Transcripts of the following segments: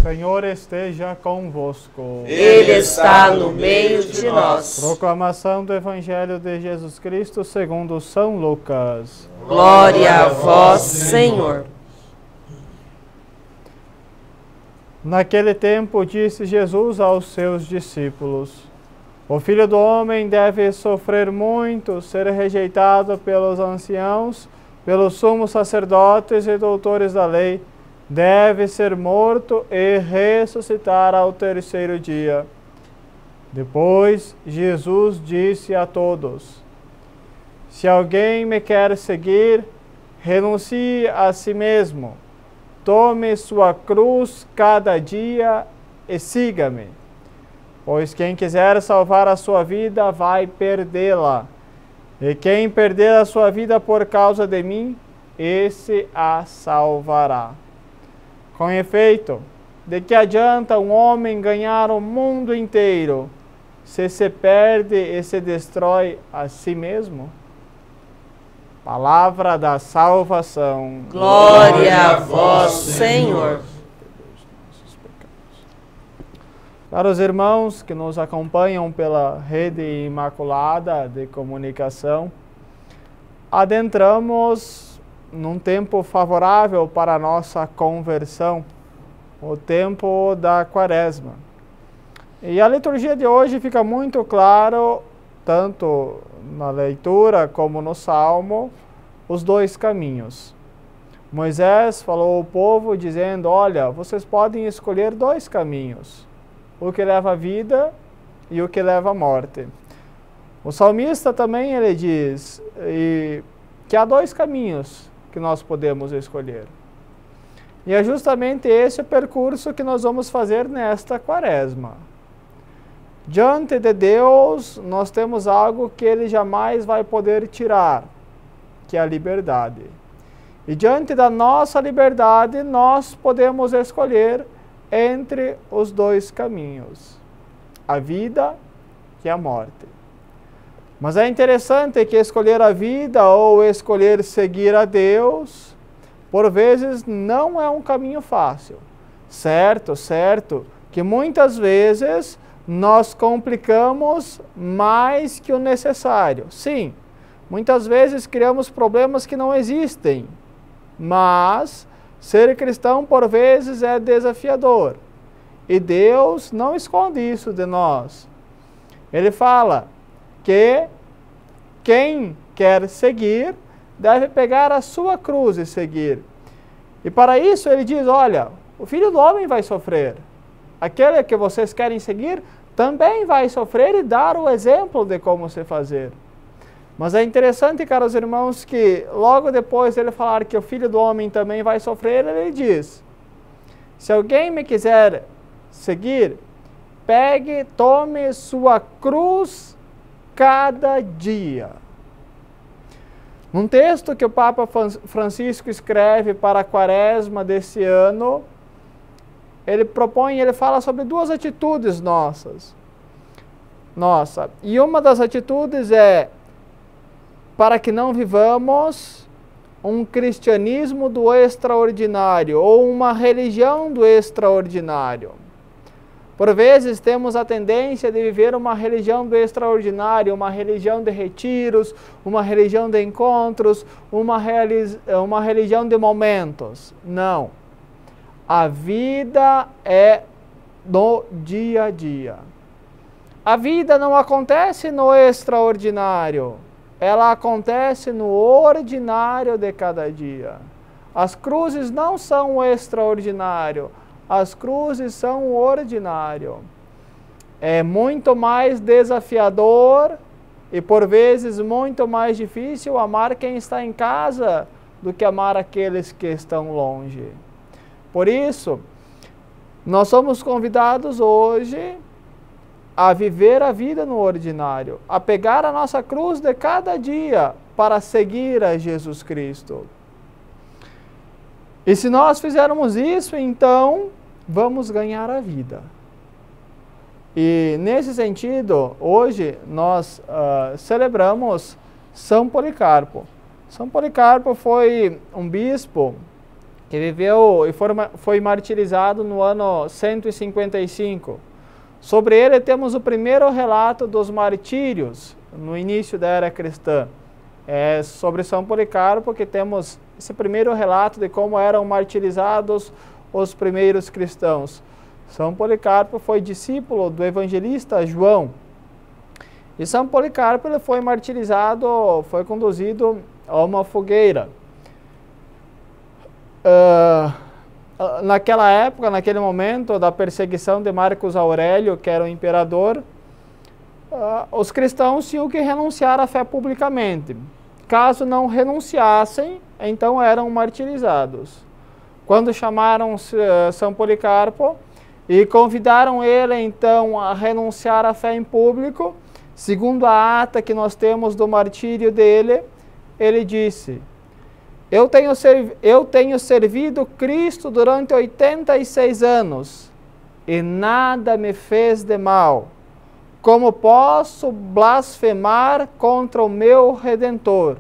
Senhor esteja convosco. Ele está no meio de nós. Proclamação do Evangelho de Jesus Cristo segundo São Lucas. Glória a vós, Senhor. Naquele tempo disse Jesus aos seus discípulos: O Filho do Homem deve sofrer muito, ser rejeitado pelos anciãos, pelos sumos sacerdotes e doutores da lei, deve ser morto e ressuscitar ao terceiro dia. Depois, Jesus disse a todos: Se alguém me quer seguir, renuncie a si mesmo, tome sua cruz cada dia e siga-me. Pois quem quiser salvar a sua vida vai perdê-la, e quem perder a sua vida por causa de mim, esse a salvará. Com efeito, de que adianta um homem ganhar o mundo inteiro, se perde e se destrói a si mesmo? Palavra da salvação. Glória a vós, Senhor. Caros irmãos que nos acompanham pela Rede Imaculada de Comunicação, adentramos num tempo favorável para a nossa conversão, o tempo da Quaresma. E a liturgia de hoje fica muito claro, tanto na leitura como no Salmo, os dois caminhos. Moisés falou ao povo dizendo: olha, vocês podem escolher dois caminhos, o que leva à vida e o que leva à morte. O salmista também ele diz que há dois caminhos que nós podemos escolher. E é justamente esse o percurso que nós vamos fazer nesta Quaresma. Diante de Deus, nós temos algo que Ele jamais vai poder tirar, que é a liberdade. E diante da nossa liberdade, nós podemos escolher entre os dois caminhos, a vida e a morte. Mas é interessante que escolher a vida ou escolher seguir a Deus, por vezes não é um caminho fácil. Certo, que muitas vezes nós complicamos mais que o necessário. Sim, muitas vezes criamos problemas que não existem, mas ser cristão por vezes é desafiador. E Deus não esconde isso de nós. Ele fala que quem quer seguir deve pegar a sua cruz e seguir. E para isso ele diz: olha, o Filho do Homem vai sofrer. Aquele que vocês querem seguir também vai sofrer e dar o exemplo de como se fazer. Mas é interessante, caros irmãos, que logo depois de ele falar que o Filho do Homem também vai sofrer, ele diz: se alguém me quiser seguir, tome sua cruz cada dia. Num texto que o Papa Francisco escreve para a Quaresma desse ano, ele fala sobre duas atitudes nossas. E uma das atitudes é para que não vivamos um cristianismo do extraordinário ou uma religião do extraordinário. Por vezes temos a tendência de viver uma religião do extraordinário, uma religião de retiros, uma religião de encontros, uma religião de momentos. Não. A vida é no dia a dia. A vida não acontece no extraordinário, ela acontece no ordinário de cada dia. As cruzes não são o extraordinário, as cruzes são o ordinário. É muito mais desafiador e por vezes muito mais difícil amar quem está em casa do que amar aqueles que estão longe. Por isso, nós somos convidados hoje a viver a vida no ordinário, a pegar a nossa cruz de cada dia para seguir a Jesus Cristo. E se nós fizermos isso, então vamos ganhar a vida. E nesse sentido, hoje nós celebramos São Policarpo. São Policarpo foi um bispo que viveu e foi martirizado no ano 155. Sobre ele temos o primeiro relato dos martírios no início da era cristã. É sobre São Policarpo que temos esse primeiro relato de como eram martirizados os primeiros cristãos. São Policarpo foi discípulo do evangelista João. E São Policarpo ele foi martirizado, foi conduzido a uma fogueira. Naquela época, naquele momento da perseguição de Marcos Aurélio, que era o imperador, os cristãos tinham que renunciar à fé publicamente. Caso não renunciassem, então eram martirizados. Quando chamaram São Policarpo e convidaram ele então a renunciar à fé em público, segundo a ata que nós temos do martírio dele, ele disse: Eu tenho servido Cristo durante 86 anos e nada me fez de mal. Como posso blasfemar contra o meu Redentor?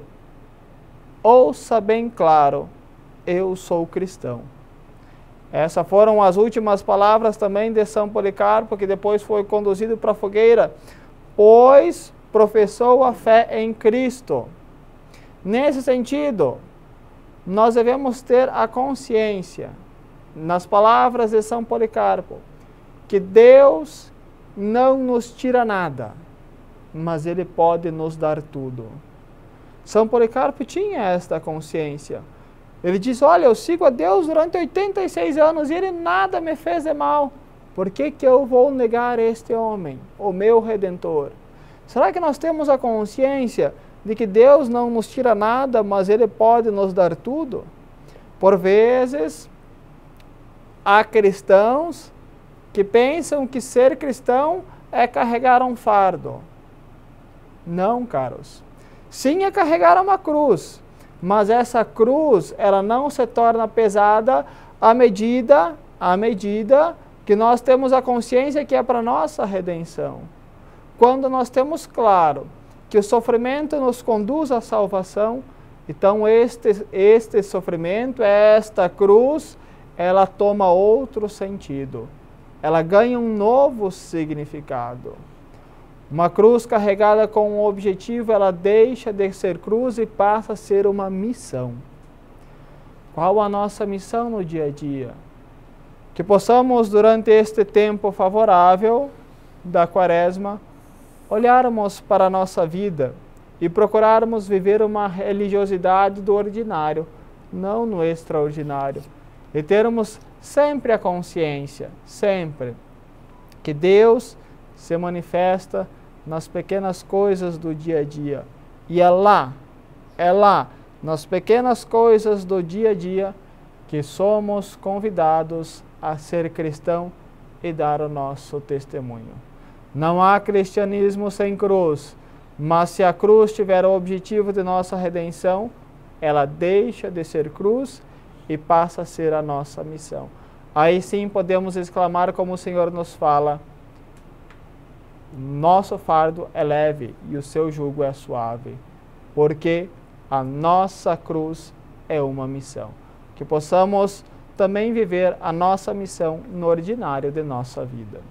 Ouça bem claro, eu sou cristão. Essas foram as últimas palavras também de São Policarpo, que depois foi conduzido para a fogueira, pois professou a fé em Cristo. Nesse sentido, nós devemos ter a consciência, nas palavras de São Policarpo, que Deus não nos tira nada, mas Ele pode nos dar tudo. São Policarpo tinha esta consciência. Ele diz: olha, eu sigo a Deus durante 86 anos e Ele nada me fez de mal. Por que eu vou negar este homem, o meu Redentor? Será que nós temos a consciência de que Deus não nos tira nada, mas Ele pode nos dar tudo? Por vezes, há cristãos que pensam que ser cristão é carregar um fardo. Não, caros. Sim, é carregar uma cruz, mas essa cruz, ela não se torna pesada à medida que nós temos a consciência que é para nossa redenção. Quando nós temos claro que o sofrimento nos conduz à salvação, então este sofrimento, esta cruz, ela toma outro sentido. Ela ganha um novo significado. Uma cruz carregada com um objetivo, ela deixa de ser cruz e passa a ser uma missão. Qual a nossa missão no dia a dia? Que possamos, durante este tempo favorável da Quaresma, olharmos para a nossa vida e procurarmos viver uma religiosidade do ordinário, não no extraordinário. E termos sempre a consciência, sempre, que Deus se manifesta nas pequenas coisas do dia a dia. E é lá, nas pequenas coisas do dia a dia, que somos convidados a ser cristão e dar o nosso testemunho. Não há cristianismo sem cruz, mas se a cruz tiver o objetivo de nossa redenção, ela deixa de ser cruz e passa a ser a nossa missão. Aí sim podemos exclamar como o Senhor nos fala: nosso fardo é leve e o seu jugo é suave, porque a nossa cruz é uma missão. Que possamos também viver a nossa missão no ordinário de nossa vida.